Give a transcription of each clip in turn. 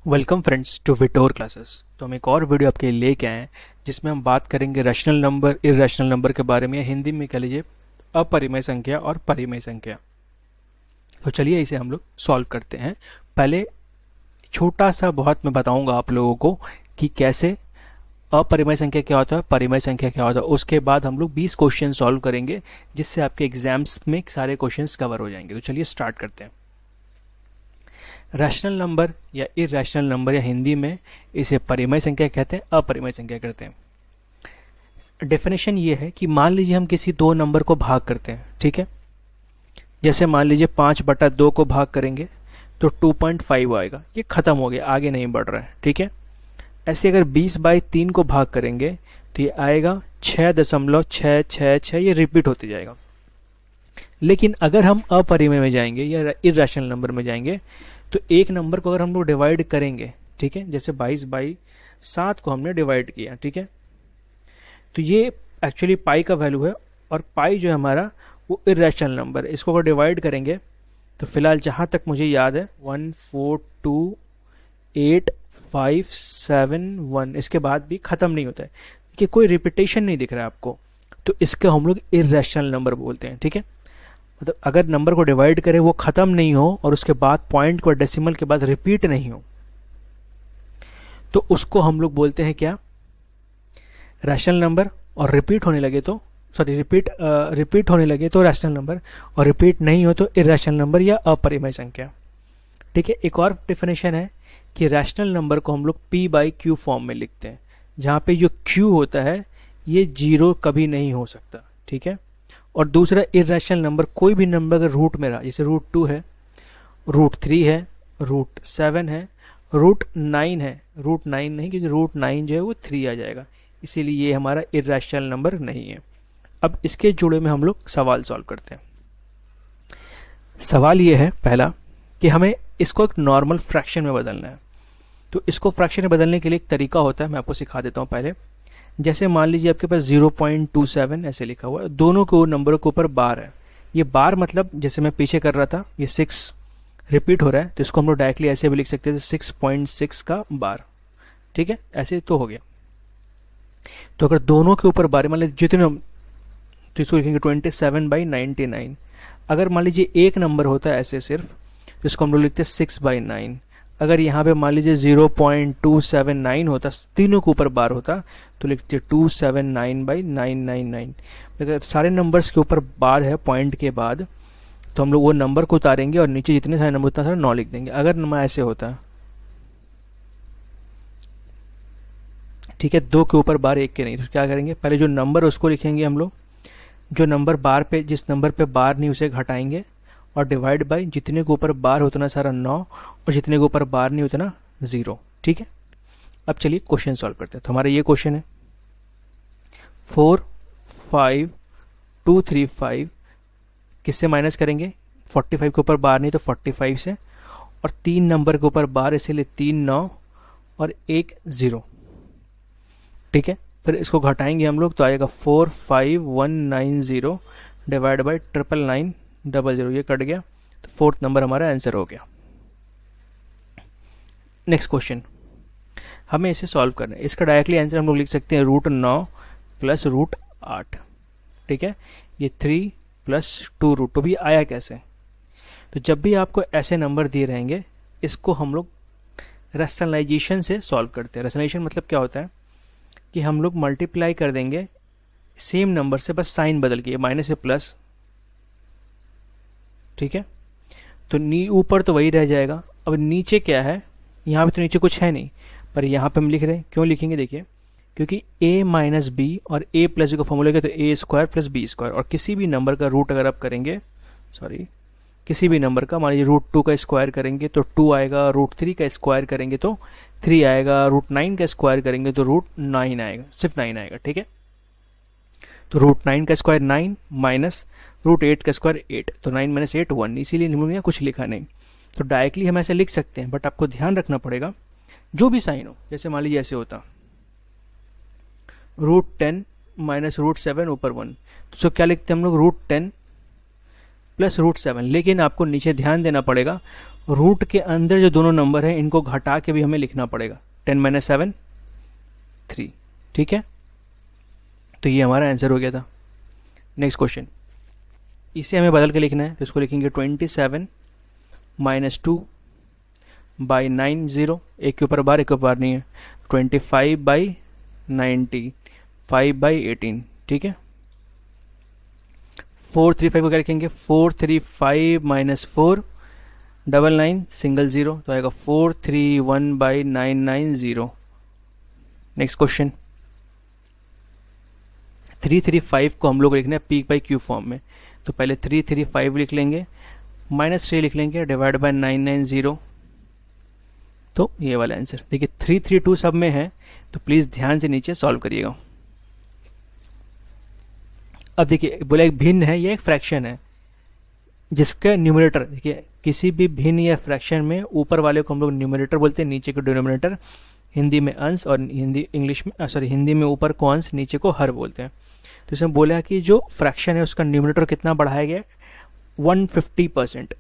Welcome friends to Vitor classes. तो हम एक और वीडियो आपके लिए लेके आए हैं जिसमें हम बात करेंगे रैशनल नंबर, इर्रेशनल नंबर के बारे में, या हिंदी में कह लीजिए अपरिमेय संख्या और परिमेय संख्या। तो चलिए इसे हम लोग सॉल्व करते हैं। पहले छोटा सा बहुत मैं बताऊंगा आप लोगों को कि कैसे अपरिमेय संख्या क्या होता है, परिमेय संख्या क्या होता है। उसके बाद हम लोग 20 क्वेश्चन सॉल्व करेंगे जिससे आपके एग्जाम्स में सारे क्वेश्चंस कवर हो जाएंगे। तो चलिए स्टार्ट करते हैं। रैशनल नंबर या इर्रेशनल नंबर, या हिंदी में इसे परिमेय संख्या कहते हैं, अपरिमेय संख्या कहते हैं। डेफिनेशन ये है कि मान लीजिए हम किसी दो नंबर को भाग करते हैं, ठीक है। जैसे मान लीजिए 5/2 को भाग करेंगे तो 2.5 आएगा, ये खत्म हो गया, आगे नहीं बढ़ रहा है, ठीक है। ऐसे अगर 20/3 को भाग करेंगे तो ये आएगा 6.666, ये रिपीट होते जाएगा। लेकिन अगर हम अपरिमेय में जाएंगे या इर्रेशनल नंबर में जाएंगे तो एक नंबर को अगर हम लोग डिवाइड करेंगे, ठीक है, जैसे 22/7 को हमने डिवाइड किया, ठीक है, तो ये एक्चुअली पाई का वैल्यू है, और पाई जो है हमारा वो इर्रेशनल नंबर है। इसको अगर डिवाइड करेंगे तो फिलहाल जहाँ तक मुझे याद है 1428571, इसके बाद भी ख़त्म नहीं होता है कि कोई रिपीटेशन नहीं दिख रहा है आपको, तो इसको हम लोग इर्रेशनल नंबर बोलते हैं, ठीक है। मतलब अगर नंबर को डिवाइड करें वो ख़त्म नहीं हो और उसके बाद पॉइंट को डेसिमल के बाद रिपीट नहीं हो, तो उसको हम लोग बोलते हैं क्या, रैशनल नंबर। और रिपीट होने लगे तो रिपीट होने लगे तो रैशनल नंबर, और रिपीट नहीं हो तो इर्रेशनल नंबर या अपरिमेय संख्या, ठीक है। एक और डेफिनेशन है कि रैशनल नंबर को हम लोग p/q फॉर्म में लिखते हैं, जहाँ पे जो q होता है ये 0 कभी नहीं हो सकता, ठीक है। और दूसरा, इर्रेशनल नंबर कोई भी नंबर अगर रूट में रहा, जैसे √2 है, √3 है, √7 है, √9 है, √9 नहीं, क्योंकि √9 जो है वो 3 आ जाएगा, इसीलिए ये हमारा इर्रेशनल नंबर नहीं है। अब इसके जुड़े में हम लोग सवाल सॉल्व करते हैं। सवाल ये है पहला कि हमें इसको एक नॉर्मल फ्रैक्शन में बदलना है। तो इसको फ्रैक्शन में बदलने के लिए एक तरीका होता है, मैं आपको सिखा देता हूँ पहले। जैसे मान लीजिए आपके पास 0.27 ऐसे लिखा हुआ है, दोनों को नंबरों के ऊपर बार है। ये बार मतलब जैसे मैं पीछे कर रहा था, ये 6 रिपीट हो रहा है, तो इसको हम लोग डायरेक्टली ऐसे भी लिख सकते थे 6.6 का बार, ठीक है, ऐसे तो हो गया। तो अगर दोनों के ऊपर बार, मान लीजिए जितने, तो इसको लिखेंगे 27/99। अगर मान लीजिए एक नंबर होता है ऐसे सिर्फ, तो इसको हम लोग लिखते हैं 6/9। अगर यहाँ पे मान लीजिए 0.279 होता, तीनों के ऊपर बार होता, तो लिखते 279/999। अगर सारे नंबर्स के ऊपर बार है पॉइंट के बाद, तो हम लोग वो नंबर को उतारेंगे और नीचे जितने सारे नंबर उतना सारा 9 लिख देंगे। अगर नंबर ऐसे होता, ठीक है, 2 के ऊपर बार, 1 के नहीं, तो क्या करेंगे, पहले जो नंबर उसको लिखेंगे हम लोग, जो नंबर बार पे, जिस नंबर पे बार नहीं उसे घटाएंगे, और डिवाइड बाई जितने के ऊपर बार उतना सारा 9, और जितने के ऊपर बार नहीं उतना 0, ठीक है। अब चलिए क्वेश्चन सॉल्व करते हैं। तो हमारा ये क्वेश्चन है 45235, किससे माइनस करेंगे, 45 के ऊपर बार नहीं तो 45 से, और 3 नंबर के ऊपर बार, इसीलिए 3 9 और 1 0, ठीक है। फिर इसको घटाएंगे हम लोग तो आएगा 45190 डिवाइड बाई 99900, ये कट गया, तो 4th नंबर हमारा आंसर हो गया। नेक्स्ट क्वेश्चन, हमें इसे सॉल्व करना है। इसका डायरेक्टली आंसर हम लोग लिख सकते हैं √9 + √8, ठीक है। ये 3 + 2√2 भी आया कैसे, तो जब भी आपको ऐसे नंबर दिए रहेंगे, इसको हम लोग रैशनलाइजेशन से सॉल्व करते हैं। रैशनलाइजेशन मतलब क्या होता है कि हम लोग मल्टीप्लाई कर देंगे सेम नंबर से, बस साइन बदल के, माइनस से प्लस, ठीक है। तो ऊपर तो वही रह जाएगा। अब नीचे क्या है, यहाँ पे तो नीचे कुछ है नहीं, पर यहाँ पे हम लिख रहे हैं, क्यों लिखेंगे, देखिए, क्योंकि a - b और a + b का फॉर्मूला क्या, तो a² + b², और किसी भी नंबर का रूट अगर आप करेंगे, किसी भी नंबर का, मान लीजिए √2 का स्क्वायर करेंगे तो 2 आएगा, √3 का स्क्वायर करेंगे तो 3 आएगा, √9 का स्क्वायर करेंगे तो √9 आएगा, सिर्फ 9 आएगा, ठीक है। तो √9 का स्क्वायर 9 माइनस √8 का स्क्वायर 8, तो 9 - 8 1, इसीलिए हम लोग यहाँ कुछ लिखा नहीं। तो डायरेक्टली हम ऐसे लिख सकते हैं, बट आपको ध्यान रखना पड़ेगा जो भी साइन हो। जैसे मान लीजिए ऐसे होता √10 - √7 ऊपर 1, तो क्या लिखते हैं हम लोग, √10 प्लस √7, लेकिन आपको नीचे ध्यान देना पड़ेगा, रूट के अंदर जो दोनों नंबर हैं इनको घटा के भी हमें लिखना पड़ेगा। 10 - 7 3, ठीक है। तो ये हमारा आंसर हो गया था। नेक्स्ट क्वेश्चन, इसे हमें बदल के लिखना है, तो इसको लिखेंगे 27 - 2 बाई 9 0, एक के ऊपर बार, एक के ऊपर बार नहीं है, 25/90, 5/18, ठीक है। 435 को क्या लिखेंगे, 435 - 4 99 सिंगल 0, तो आएगा 431/990। नेक्स्ट क्वेश्चन, 335 को हम लोग लिखना है पी बाई क्यू फॉर्म में, तो पहले 335 लिख लेंगे, -3 लिख लेंगे, डिवाइड बाय 990, तो ये वाला आंसर। देखिए 332 सब में है, तो प्लीज़ ध्यान से नीचे सॉल्व करिएगा। अब देखिए बोला एक भिन्न है, ये एक फ्रैक्शन है जिसका न्यूमरेटर, देखिए किसी भी भिन्न या फ्रैक्शन में ऊपर वाले को हम लोग न्यूमरेटर बोलते हैं, नीचे को डिनोमिनेटर, हिंदी में अंश, और हिंदी में ऊपर को अंश, नीचे को हर बोलते हैं। तो इसमें बोला कि जो फ्रैक्शन है उसका न्यूमरेटर कितना बढ़ाया गया, 150%।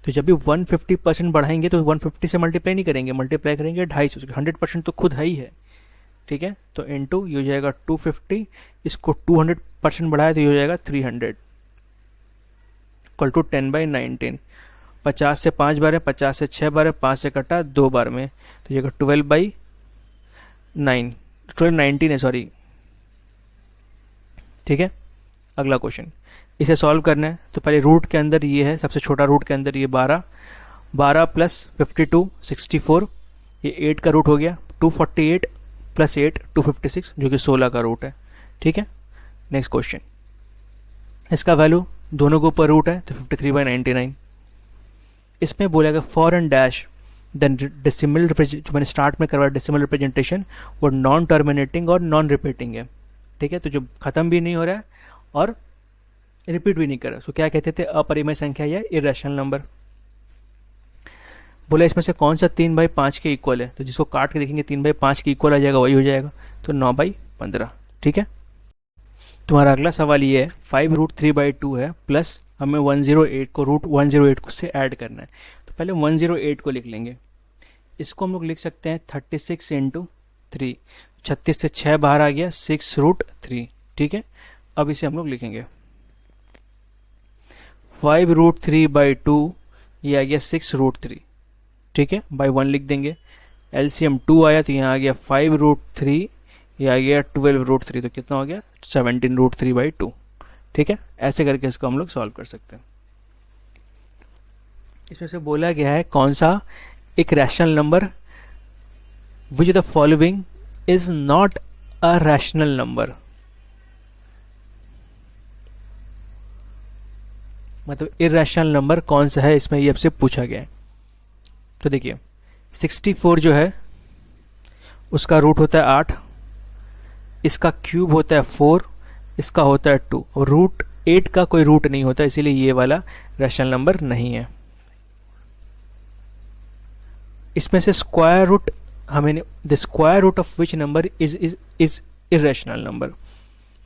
तो जब भी 150% बढ़ाएंगे तो 150 से मल्टीप्लाई नहीं करेंगे, मल्टीप्लाई करेंगे 250 से, 100% तो खुद है ही है, ठीक है। तो इनटू ये हो जाएगा 250, इसको 200% बढ़ाया तो ये हो जाएगा 300, इक्वल टू 10/19। 50 से 5 बार है, 50 से 6 बार है, 5 से कटा 2 बार में, तो ये 12/9 है, सॉरी, ठीक है। अगला क्वेश्चन, इसे सॉल्व करना है, तो पहले रूट के अंदर ये है, सबसे छोटा रूट के अंदर ये 12 + 52 64, ये 8 का रूट हो गया, 248 + 8 256, जो कि 16 का रूट है, ठीक है। नेक्स्ट क्वेश्चन, इसका वैल्यू दोनों के ऊपर रूट है, तो 53/99। इसमें बोलेगा four and dash then decimal, जो मैंने स्टार्ट में करवाया डेसिमल रिप्रेजेंटेशन, वो नॉन टर्मिनेटिंग और नॉन रिपीटिंग है, ठीक है। तो जो ख़त्म भी नहीं हो रहा है और रिपीट भी नहीं कर रहा, सो क्या कहते थे, अपरिमेय संख्या या इरेशनल नंबर। बोला इसमें से कौन सा 3/5 के इक्वल है, तो जिसको काट के देखेंगे 3/5 के इक्वल आ जाएगा, वही हो जाएगा, तो 9/15, ठीक है। तुम्हारा अगला सवाल ये है, 5√3/2 है, प्लस हमें 108 को √108 से ऐड करना है, तो पहले 108 को लिख लेंगे। इसको हम लोग लिख सकते हैं 36 × 3, 36 से 6 बाहर आ गया, 6√3, ठीक है। अब इसे हम लोग लिखेंगे 5√3/2, ये आ गया 6√3, ठीक है, बाई 1 लिख देंगे। एलसीएम 2 आया, तो यहाँ आ गया 5√3, ये आ गया 12√3, तो कितना हो गया 17√3/2, ठीक है। ऐसे करके इसको हम लोग सॉल्व कर सकते हैं। इसमें से बोला गया है कौन सा एक rational number, which the following is not a rational number, मतलब इरेशनल नंबर कौन सा है, इसमें ये आपसे पूछा गया है। तो देखिए 64 जो है उसका रूट होता है 8, इसका क्यूब होता है 4, इसका होता है 2, और √8 का कोई रूट नहीं होता, इसीलिए ये वाला रैशनल नंबर नहीं है। इसमें से स्क्वायर रूट हमें, the square root of which number is irrational number.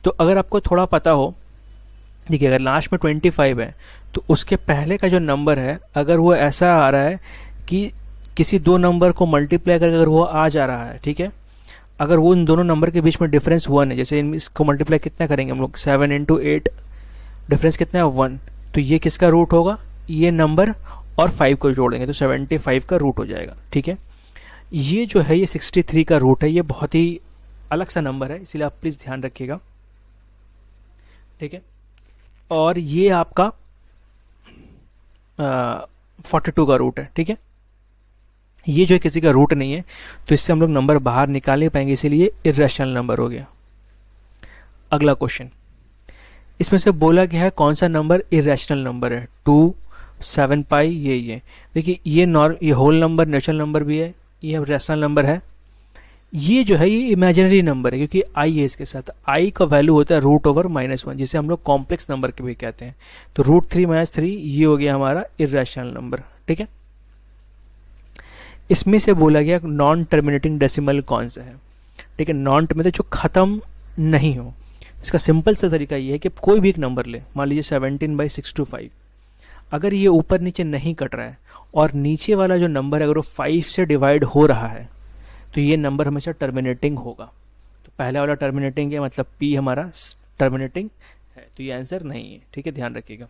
तो अगर आपको थोड़ा पता हो, देखिए अगर लास्ट में 25 है तो उसके पहले का जो नंबर है, अगर वो ऐसा आ रहा है कि किसी दो नंबर को मल्टीप्लाई करके अगर वो आ जा रहा है, ठीक है, अगर वो उन दोनों नंबर के बीच में डिफरेंस 1 है, जैसे इसको मल्टीप्लाई कितना करेंगे हम लोग, 7 × 8, डिफरेंस कितना है 1, तो ये किसका रूट होगा, ये नंबर और 5 को जोड़ेंगे तो 75 का रूट हो जाएगा, ठीक है। ये जो है ये 63 का रूट है, ये बहुत ही अलग सा नंबर है, इसलिए आप प्लीज़ ध्यान रखिएगा, ठीक है। और ये आपका 42 का रूट है, ठीक है। ये जो किसी का रूट नहीं है, तो इससे हम लोग नंबर बाहर निकाल नहीं पाएंगे, इसीलिए इरेशनल नंबर हो गया। अगला क्वेश्चन, इसमें से बोला गया है कौन सा नंबर इरेशनल नंबर है, 2, 7 पाई, ये देखिए ये होल नंबर नेचुरल नंबर भी है, ये रैशनल नंबर है। ये जो है ये इमेजिनरी नंबर है, क्योंकि आई है इसके साथ, आई का वैल्यू होता है √/-1, जिसे हम लोग कॉम्प्लेक्स नंबर के भी कहते हैं। तो √3 - 3 ये हो गया हमारा इरेशनल नंबर, ठीक है। इसमें से बोला गया नॉन टर्मिनेटिंग डेसिमल कौन सा है, ठीक है। नॉन टर्मिनेटिंग जो ख़त्म नहीं हो, इसका सिंपल सा तरीका ये है कि कोई भी एक नंबर ले, मान लीजिए 17/625, अगर ये ऊपर नीचे नहीं कट रहा है और नीचे वाला जो नंबर है अगर वो 5 से डिवाइड हो रहा है तो ये नंबर हमेशा टर्मिनेटिंग होगा। तो पहले वाला टर्मिनेटिंग है, मतलब पी हमारा टर्मिनेटिंग है, तो ये आंसर नहीं है। ठीक है, ध्यान रखिएगा।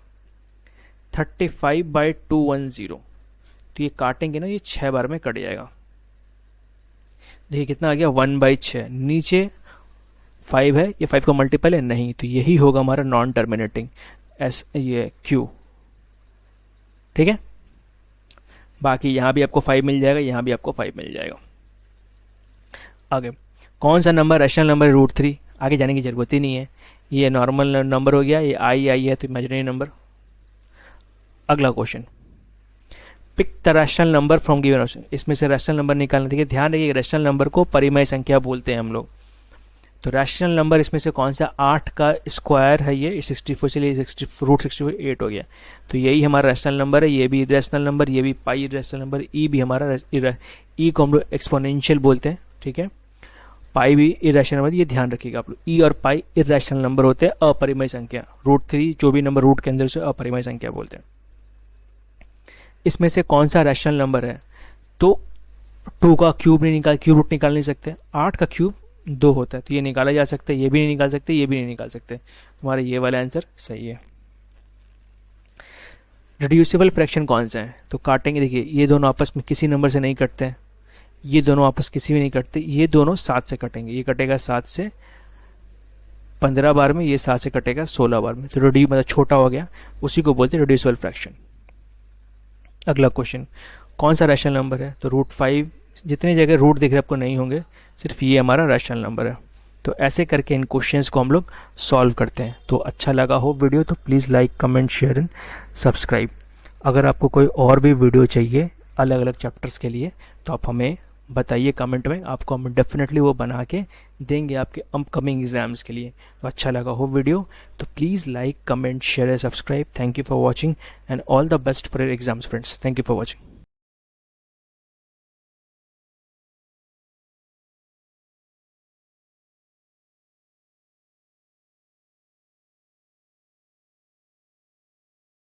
35/210, तो ये काटेंगे ना, ये 6 बार में कट जाएगा। देखिए कितना आ गया, 1/6। नीचे 5 है, ये 5 का मल्टीपल है नहीं, तो यही होगा हमारा नॉन टर्मिनेटिंग एस, ये क्यू। ठीक है, बाकी यहाँ भी आपको 5 मिल जाएगा, यहाँ भी आपको 5 मिल जाएगा। आगे कौन सा नंबर रैशनल नंबर है √3, आगे जाने की जरूरत ही नहीं है, ये नॉर्मल नंबर हो गया, ये आई है तो इमेजिनरी नंबर। अगला question, pick the rational number from given option, इसमें से रैशनल नंबर निकालना। देखिए ध्यान रखिए, रैशनल नंबर को परिमेय संख्या बोलते हैं हम लोग। तो रैशनल नंबर इसमें से कौन सा, 8 का स्क्वायर है, ये 64 से लिए √64 8 हो गया, तो यही हमारा रैशनल नंबर है। ये भी इरेशनल नंबर, ये भी पाई इरेशनल नंबर, ई भी हमारा ई को हम लोग एक्सपोनेंशियल बोलते हैं। ठीक है, पाई भी इरेशनल नंबर, ये ध्यान रखिएगा आप लोग, ई और पाई इरेशनल नंबर होते हैं, अपरिमेय संख्या। √3 जो भी नंबर रूट के अंदर से अपरिमेय संख्या बोलते हैं। इसमें से कौन सा रैशनल नंबर है, तो 2 का क्यूब नहीं निकाल, क्यूब रूट निकाल नहीं सकते, 8 का क्यूब 2 होता है, तो ये निकाला जा सकता है, ये भी नहीं निकाल सकते, ये भी नहीं निकाल सकते, तुम्हारा ये वाला आंसर सही है। रिड्यूसिबल फ्रैक्शन कौन सा है, तो काटेंगे, देखिए ये दोनों आपस में किसी नंबर से नहीं कटते हैं, ये दोनों आपस किसी भी नहीं कटते, ये दोनों 7 से कटेंगे, ये कटेगा 7 से 15 बार में, ये 7 से कटेगा 16 बार में, तो रिड्यू मतलब छोटा हो गया, उसी को बोलते हैं रिड्यूसिबल फ्रैक्शन। अगला क्वेश्चन, कौन सा रैशनल नंबर है, तो √5, जितने जगह रूट दिख रहे आपको नहीं होंगे, सिर्फ ये हमारा रैशनल नंबर है। तो ऐसे करके इन क्वेश्चंस को हम लोग सॉल्व करते हैं। तो अच्छा लगा हो वीडियो तो please like, comment, share and subscribe. अगर आपको कोई और भी वीडियो चाहिए अलग अलग चैप्टर्स के लिए तो आप हमें बताइए कमेंट में, आपको हम डेफिनेटली वो बना के देंगे आपके अपकमिंग एग्जाम्स के लिए। तो अच्छा लगा हो वीडियो तो please like, comment, share and subscribe. Thank you for watching and all the best for your exams friends. Thank you for watching.